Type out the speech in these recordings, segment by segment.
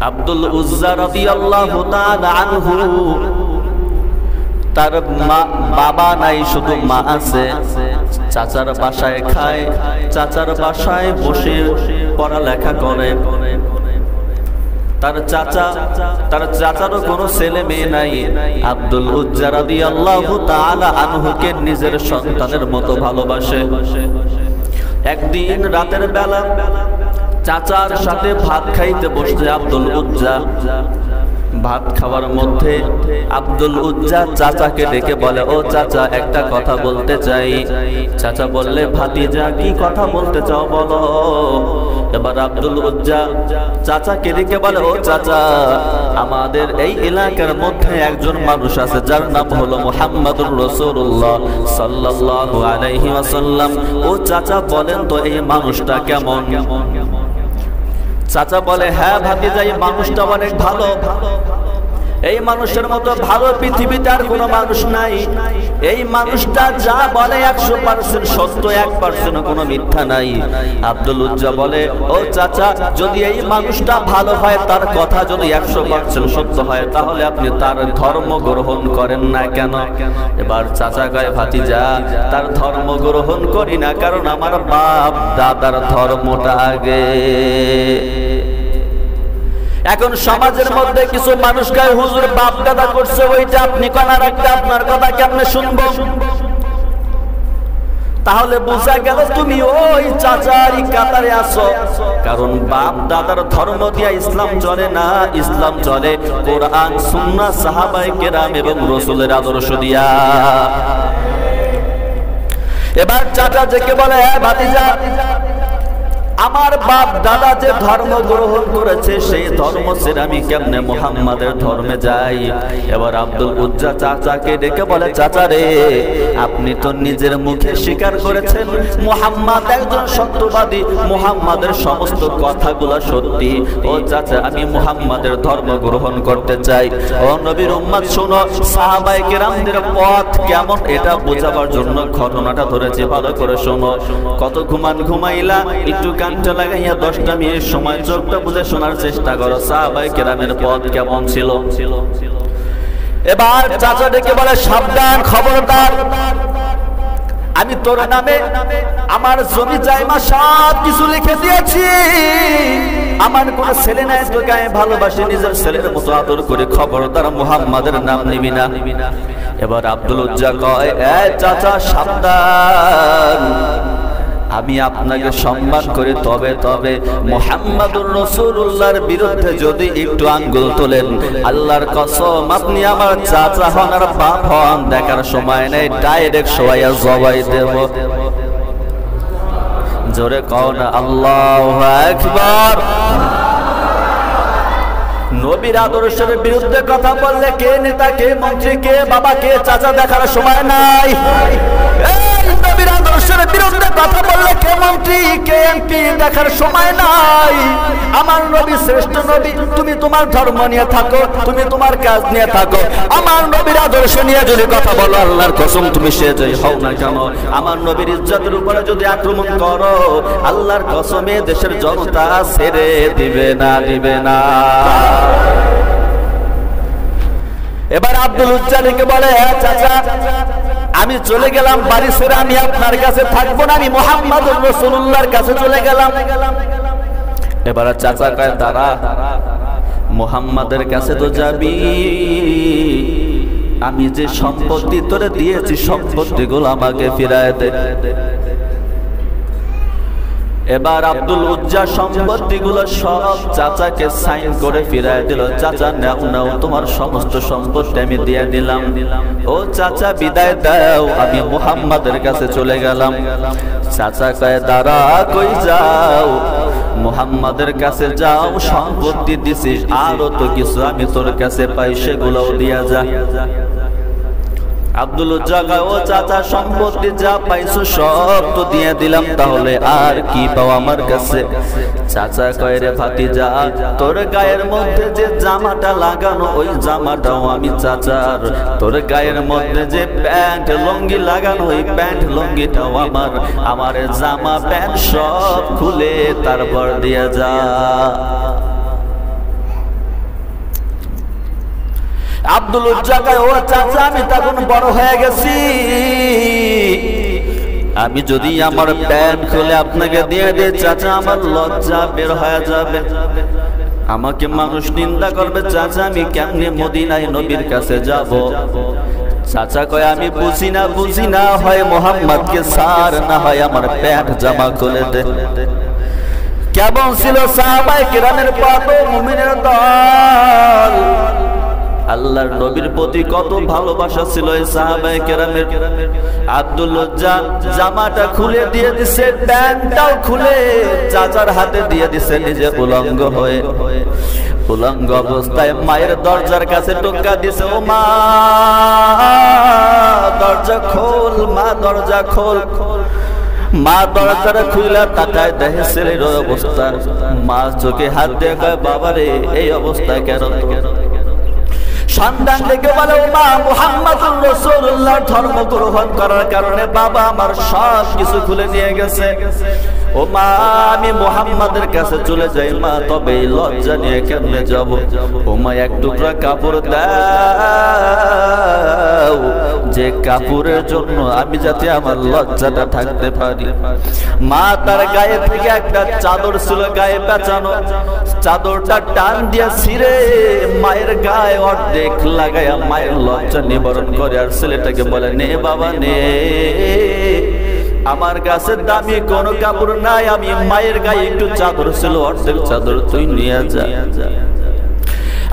আব্দুল উজ্জা রাদিয়াল্লাহু তাআলা আনহু তার বাবা নাই, শুধু মা আছে। চাচার বাসায় খায়, চাচার বাসায় বসে পড়ালেখা করে। তার চাচারও কোনো ছেলে মেয়ে নাই। আব্দুল উজ্জা রাদিয়াল্লাহু তাআলা আনহুকে নিজের সন্তানের মতো ভালোবাসে। একদিন রাতের বেলা চাচার সাথে ভাত খাইতে বসছে আব্দুল উজ্জা। ভাত খাওয়ার মধ্যে আব্দুল উজ্জা চাচাকে ডেকে বলে, ও চাচা, একটা কথা বলতে চাই। চাচা বললে, ভাতিজা কি কথা বলতে চাও বলো। এবার আব্দুল উজ্জা চাচাকে ডেকে বলে, ও চাচা, আমাদের এই এলাকার মধ্যে একজন মানুষ আছে যার নাম হলো মুহাম্মাদুর রাসূলুল্লাহ সাল্লাল্লাহু আলাইহি ওয়াসাল্লাম। ও চাচা, বলেন তো এই মানুষটা কেমন? চাচা বলে, হ্যাঁ ভাতিজা, এই মানুষটা অনেক ভালো। এই মানুষের মতো ভালো পৃথিবীতে আর কোনো মানুষ নাই। এই মানুষটা যা বলে 100% সত্য, 1% কোনো মিথ্যা নাই। আব্দুল উজ্জা বলে, ও চাচা, যদি এই মানুষটা ভালো হয়, তার কথা যদি 100% সত্য হয়, তাহলে আপনি তার ধর্ম গ্রহণ করেন না কেন? এবার চাচা কয়, ভাতিজা, তার ধর্ম গ্রহণ করি না কারণ আমার বাপ দাদার ধর্মটা আগে। এখন সমাজের মধ্যে কিছু মানুষ গায়ে হুজুর বাপ দাদা করছে, ওইটা আপনি কনার একটা আপনার কথা কেমনে শুনবো? তাহলে বোঝা গেল তুমি ওই চাচারই কাতারে আছো। কারণ বাপ দাদার ধর্ম দিয়া ইসলাম চলে না, ইসলাম চলে কোরআন, সুন্নাহ, সাহাবায়ে কেরাম এবং রাসূলের আদর্শ দিয়া। এবার চাচা যেকে বলে, হ্যাঁ ভাতিজা, আমার বাপ দাদা যে ধর্ম গ্রহণ করেছে সেই ধর্ম ছেড়ে আমি কেমনে মুহাম্মাদের ধর্মে যাই? এবার আব্দুল উজ্জা চাচাকে ডেকে বলে, চাচা রে, আপনি তো নিজের মুখে স্বীকার করেছেন মুহাম্মদ একজন সত্যবাদী, মুহাম্মাদের সমস্ত কথাগুলো সত্যি। ও চাচা, আমি মুহাম্মাদের ধর্ম গ্রহণ করতে চাই। ও নবীর উম্মত, শোনো, সাহাবায়ে কেরামদের পথ কেমন এটা বোঝাবার জন্য ঘটনাটা ধরেছি, ভালো করে শোনো। কত ঘুমাইলা, একটু কানটা লাগাইয়া 10টা মিনিট সময় চোখটা বুঝে শোনার চেষ্টা করো সাহাবায়ে কেরামের পথ কেমন ছিল। এবার চাচা ডেকে বলে, সাবধান, খবরদার, আমি তোর নামে আমার জমি জায়গা সব কিছু লিখে দিয়েছি। আমার কোন ছেলে নাই, তোকে আমি ভালোবাসি, নিজের ছেলের মতো আদর করে, খবরদার মুহাম্মাদের নাম নিবি না। এবার আব্দুল উজ্জা কয়, চাচা সাবধান, আমি আপনাকে সম্মান করি, তবে মুহাম্মাদুর রাসূলুল্লাহর বিরুদ্ধে যদি একটু আঙ্গুল তোলেন, আল্লাহর কসম আপনি আমার চাচা হন আর বাপ হন, দেখার সময় নেই, ডাইরেক্ট শোয়াইয়া জবাই দেব। জোরে কও না আল্লাহু আকবার। নবীর আদর্শের বিরুদ্ধে কথা বললে কে নেতা, কে মন্ত্রী, কে বাবা, কে চাচা দেখার সময় নাই। নবীর আদর্শের বিরুদ্ধে কথা বললে কে মন্ত্রী, কে এমপি দেখার সময় নাই। আমার নবী শ্রেষ্ঠ নবী, তুমি তোমার ধর্ম নিয়ে থাকো, তুমি তোমার কাজ নিয়ে থাকো। আমার নবীর আদর্শ নিয়ে যদি কথা বলো, আল্লাহর কসম তুমি সে জয় হও না কেন, আমার নবীর ইজ্জতের উপরে যদি আক্রমণ করো, আল্লাহর কসমে দেশের জনতা ছেড়ে দিবে না। এবার আব্দুল উজ্জা ডেকে বলে, চাচা, আমি চলে গেলাম বাড়ি ছেড়ে, আমি আপনার কাছে থাকবো না, আমি মুহাম্মাদুর রাসূলুল্লাহর কাছে চলে গেলাম। এবার চাচা কয়, দাঁড়া, মুহাম্মাদের কাছে তো যাবি, আমি যে সম্পত্তি তোরে দিয়েছি সম্পত্তিগুলো আমাকে ফিরায় দে। এবার আব্দুল উজ্জা সম্পত্তিগুলো সব চাচাকে সাইন করে ফিরায় দিল। চাচা, নাও তোমার সমস্ত সম্পত্তি আমি দিয়ে দিলাম। ও চাচা, বিদায় দাও, আমি মুহাম্মাদের কাছে চলে গেলাম। চাচা কয়, দাঁড়া, কই যাও? মুহাম্মাদের কাছে যাও, সম্পত্তি দিছিস, আরো তো কিছু আমি তোর কাছে পাই, সেগুলোও দিয়া যা। আব্দুল উজ্জা কয়, ও চাচা, সম্পত্তি যা পাইছো সব তো দিয়ে দিলাম, তাহলে আর কি পাও আমার কাছে? চাচা কয়, রে ভাতিজা, তোর গায়ের মধ্যে যে জামাটা লাগানো, ওই জামাটাও আমি চাচার। তোর গায়ের মধ্যে যে প্যান্ট লুঙ্গি লাগানো, ওই প্যান্ট লুঙ্গিটাও আমার জামা প্যান্ট সব খুলে তারপর দিয়ে যা। আব্দুল উজ্জা কয়, ও চাচা আমি তখন বড় হয়ে গেছি, আমি যদি আমার প্যান্ট খুলে আপনাকে দিয়ে দিই চাচা আমার লজ্জা বের হয়ে যাবে, আমাকে মানুষ নিন্দা করবে, চাচা আমি কেমনে মদিনায় নবীর কাছে যাব? চাচা কয়, আমি বুঝি না হয় মোহাম্মদকে সার, না হয় আমার প্যান্ট জামা খুলে দে। কেমন ছিল সাহাবায়ে কেরামের কত মুমিনের দল, আল্লাহর নবীর প্রতি কত ভালোবাসা ছিল এই সাহাবায়ে কেরামের। আব্দুল উজ্জা জামাটা খুলে দিয়ে দিছে, প্যান্টটাও খুলে চাচার হাতে দিয়ে দিছে, নিজে উলঙ্গ হয়ে উলঙ্গ অবস্থায় মায়ের দরজার কাছে টোকা দিছে, ও মা দরজা খোল, মা দরজা খোল। মা দরজাটা খুলে তাকায় দেখে ছেলের অবস্থা, মা চোখে হাত দিয়ে কয়, বাবারে এই অবস্থা কেন? সন্তান দেখে বলে, ও মা মুহাম্মাদুর রাসূলুল্লাহ ধর্ম গ্রহণ করার কারণে বাবা আমার সব কিছু খুলে নিয়ে গেছে, ও মা আমি মুহাম্মাদের কাছে চলে যাই মা, তবে এই লজ্জা নিয়ে কেমনে যাব? ও মা এক টুকরা কাপড় দাও, যে কাপড়ের জন্য আমি যাতে আমার লজ্জাটা থাকতে পারি। মা তার গায়ে থেকে একটা চাদর ছিল গায়ে পেঁচানো, চাদরটা টান দিয়ে ছিঁড়ে মায়ের গায়ে অর্ধেক লাগাইয়া মায়ের লজ্জা নিবারণ করে, আর ছেলেটাকে বলে, নে বাবা নে, আমার কাছে দামি কোনো কাপড় নাই, আমি মায়ের গায়ে একটু চাদর ছিল অর্ধেক চাদর তুই নিয়ে যা।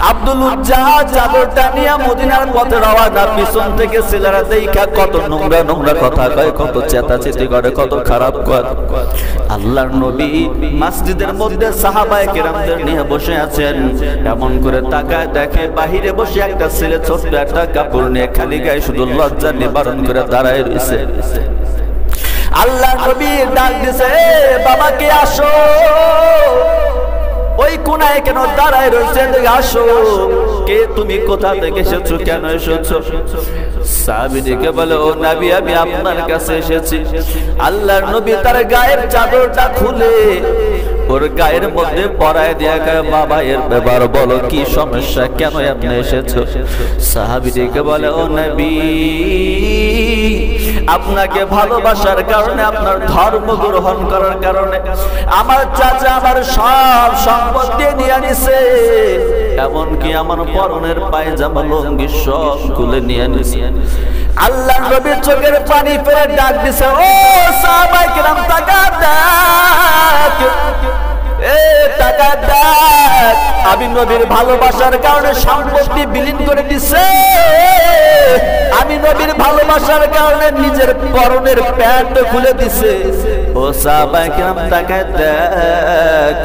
আব্দুল উজ্জা চাদরটা নিয়ে মদিনার পথে রওনা, পিছন থেকে ছেলেরা দেখা কত নোংরা নোংরা কথা কয়, কত চেঁচাচেঁচি করে, কত খারাপ কয়। আল্লাহর নবী মসজিদের মধ্যে সাহাবায়ে কেরামদের নিয়ে বসে আছেন, এমন করে তাকায় দেখে বাহিরে বসে একটা ছেলে ছোট্ট একটা কাপড় নিয়ে খালি গায়ে শুধু লজ্জা নিবারণ করে দাঁড়ায় রয়েছে। আল্লাহর নবী ডাক দিছে, বাবাকে আসো, ওই কোনায় কেন দাঁড়ায় রয়েছে, আসো, কে তুমি, কোথা থেকে এসেছো, কেন এসেছো? সাহাবীকে বলে, ও নবী আমি আপনার কাছে এসেছি। আল্লাহর নবী তার গায়ের চাদরটা খুলে ওর গায়ের মধ্যে পরায় দিয়া কয়, বাবা এর ব্যাপার বলো, কি সমস্যা, কেন আপনি এসেছো? সাহাবীকে বলে, ও নবী আপনাকে ভালোবাসার কারণে, আপনার ধর্ম গ্রহণ করার কারণে আমার চাচা আমার সব সম্পত্তি নিয়ে নিছে, এমনকি আমার পরনের পায়জামা লুঙ্গি সব খুলে নিয়ে নিছে। আল্লাহর নবীর চোখের পানি ফেলে ডাক দিছে, ও সাহাবায়ে কেরাম তাকা দেখ, এ টাকা দেখ, আমি নবীর ভালোবাসার কারণে সম্পত্তি বিলীন করে দিছে, আমি নবীর ভালোবাসার কারণে নিজের পরনের প্যান্ট খুলে দিছে। ও সাহাবায়ে কেরাম তাকায় দেখ,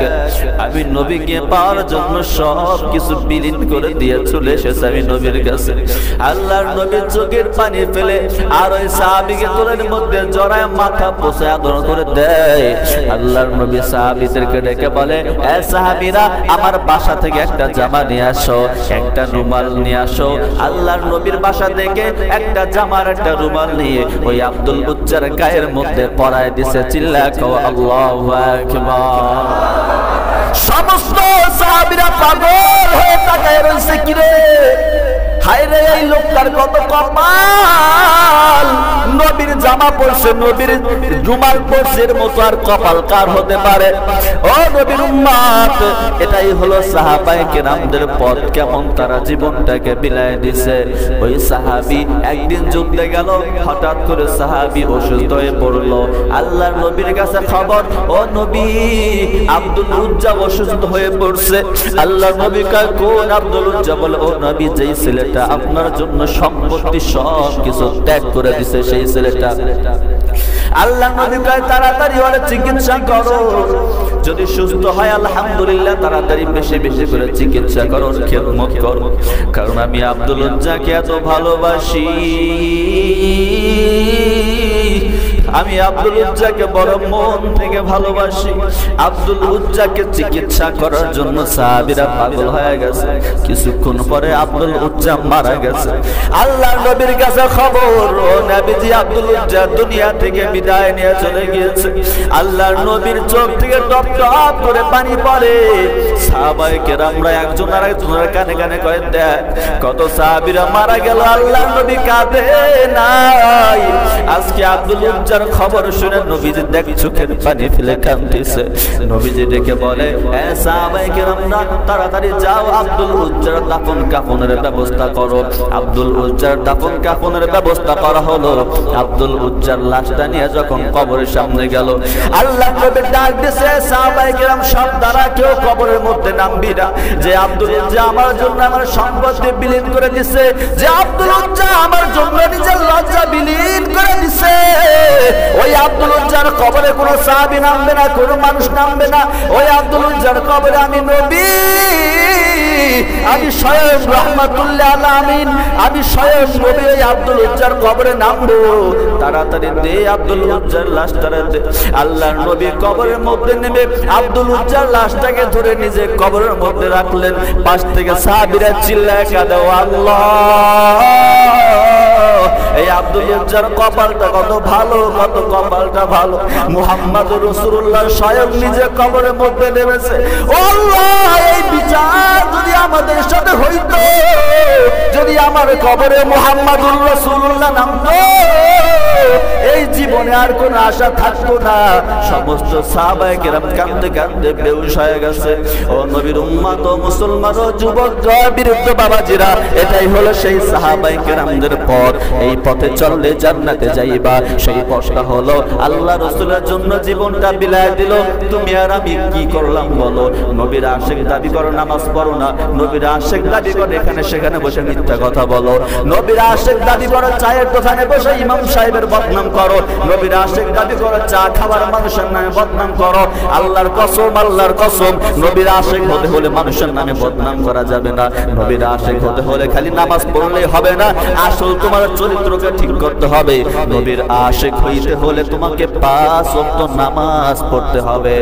আমি নবীকে পাওয়ার জন্য সব কিছু বিলীন করে দিয়ে চলে এসেছে আমি নবীর কাছে। আল্লাহর নবীর চোখের পানি ফেলে আর ওই সাহাবীকে কোলের মধ্যে জড়ায় মাথা পোষায় আদর করে দেয়। আল্লাহর নবী সাহাবীদেরকে ডেকে বলে, এ সাহাবীরা আমার বাসা থেকে একটা জামা নিয়ে আসো, একটা রুমাল নিয়ে আসো। আল্লাহর নবীর বাসা থেকে একটা জামার একটা রুমাল নিয়ে ওই আব্দুল উজ্জার গায়ের মধ্যে পরায় দিছে। চিল্লা কও আল্লাহু আকবার। সমস্ত সাহাবীরা পাগল হয়ে তাকায় রইছে, কি রে হায় রে এই লোকটার কত কপাল, নবীর জামা পরছে, নবীর রুমাল পরছে, এর মতো আর কপাল কার হতে পারে? ও নবীর উম্মত, এটাই হলো সাহাবায়ে কেরামদের পথ, কেমন তারা জীবনটাকে বিলায় দিছে। ওই সাহাবী একদিন যুদ্ধে গেল, হঠাৎ করে সাহাবী অসুস্থ হয়ে পড়লো। আল্লাহর নবীর কাছে খবর, ও নবী আব্দুল উজ্জা অসুস্থ হয়ে পড়ছে। আল্লাহর নবী কয়, কোন আব্দুল উজ্জা? বলে, ও নবী যেই ছেলেটা আপনার জন্য সম্পত্তি সব কিছু ত্যাগ করে দিছে সেই ছেলেটা। আল্লাহর নবী কয়, তাড়াতাড়ি ওর চিকিৎসা করো, যদি সুস্থ হয় আলহামদুলিল্লাহ, তাড়াতাড়ি বেশি বেশি করে চিকিৎসা করো, খেদমত করো, কারণ আমি আব্দুল উজ্জাকে এত ভালোবাসি। আমি আব্দুল উজ্জাকে বড় মন থেকে ভালোবাসি। আব্দুল উজ্জাকে চিকিৎসা করার জন্য সাহাবীরা পাগল হয়ে গেছে। কিছুক্ষণ পরে আব্দুল উজ্জা মারা গেছে। আল্লাহর নবীর কাছে খবর, ও নবীজি আব্দুল উজ্জা দুনিয়া থেকে বিদায় নিয়ে চলে গিয়েছে। আল্লাহর নবীর চোখ থেকে টপ টপ করে পানি পড়ে। সাহাবায়ে কেরামরা একজন আরেকজনের কানে কানে কয়, দেখ কত সাহাবীরা মারা গেল, আল্লাহর নবী কাঁদে নাই। আজকে আব্দুল উজ্জার খবর শুনে নবীজি দেখ চোখের পানি ফেলে কাঁদতেছে। নবীজি ডেকে বলে, এ সাহাবায়ে কেরামরা তাড়াতাড়ি যাও, আব্দুল উজ্জার দাফন কাফনের ব্যবস্থা করো। আব্দুল উজ্জার দাফন কাফনের ব্যবস্থা করা হলো। আব্দুল উজ্জার লাশটা নিয়ে যখন কবরের সামনে গেল, আল্লাহর নবী ডাক দিয়েছে, সাহাবায়ে কেরাম সব দ্বারা কেউ কবরের মধ্যে নামবি না। যে আব্দুল উজ্জা আমার জন্য আমার সম্পত্তি বিলীন করে দিছে, যে আব্দুল উজ্জা আমার জন্য নিজের লজ্জা বিলীন করে দিছে, ওই আব্দুল উজ্জার কবরে কোনো সাহাবী নামবে না, কোনো মানুষ নামবে না। ওই আব্দুল উজ্জার কবরে আমি নবী, আমি স্বয়ং রাহমাতুল্লিল আলামিন, আমি স্বয়ং নবী ওই আব্দুল উজ্জার কবরে নামবো। তাড়াতাড়ি দে আব্দুল উজ্জার লাশটা দে। আল্লাহর নবী কবরের মধ্যে নেমে আব্দুল উজ্জার লাশটাকে ধরে নিজে কবরের মধ্যে রাখলেন। পাশ থেকে সাহাবীরা চিল্লায় কাঁদে, আল্লাহ, এই আব্দুল উজ্জার কপালটা কত ভালো, কত কপালটা ভালো। মুহাম্মদুর রাসূলুল্লাহ স্বয়ং নিজে কবরের মধ্যে নেমেছে। ও আল্লাহ, এই বিচার যদি আমাদের সাথে হইতো, যদি আমার কবরে মুহাম্মদুর রাসূলুল্লাহ নামতো, এই জীবনে আর কোন আশা থাকতো না। সমস্ত সাহাবায়ে কেরাম কাঁদতে কাঁদতে বেহুশ হয়ে গেছে। ও নবীর উম্মত ও মুসলমান ও যুবক বিরুদ্ধ বাবাজিরা, এটাই হলো সেই সাহাবায়ে কেরামদের পথ। এই পথে চললে জান্নাতে যাইবা। সেই পথটা হলো আল্লাহ রাসূলের জন্য জীবনটা বিলায় দিল। তুমি আর আমি কি করলাম বলো? নবীর আশিক দাবি করো, নামাজ পড়ো না। নবীর আশিক দাবি করো এখানে সেখানে বসে মিথ্যা কথা বলো। নবীর আশিক দাবি করো চায়ের দোকানে বসে ইমাম সাহেবের বদনাম করো। নবীর আশিক দাবি করো চা খাবার মানুষের নামে বদনাম করো। আল্লাহর কসম, আল্লাহর কসম, নবীর আশিক হতে হলে মানুষের নামে বদনাম করা যাবে না। নবীর আশিক হতে হলে খালি নামাজ পড়লেই হবে না, আসল তোমার চরিত্রকে ঠিক করতে হবে। নবীর আশিক হইতে হলে তোমাকে 5 ওয়াক্ত নামাজ পড়তে হবে।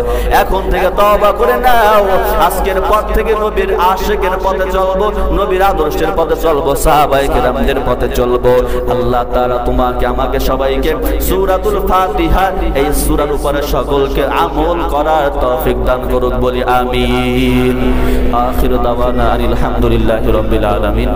এখন থেকে তওবা করে নাও, আজকের পর থেকে নবীর আশিকের পথে চলবো, নবীর আদর্শের পথে চলবো, সাহাবায়ে কেরামদের পথে চলবো। আল্লাহ তাআলা তোমাকে আমাকে সবাইকে সূরাতুল ফাতিহা এই সূরার উপরে সকলকে আমল করার তৌফিক দান করুক বলি আমিন। আখিরু দাওয়ানা আলহামদুলিল্লাহি রাব্বিল আলামিন।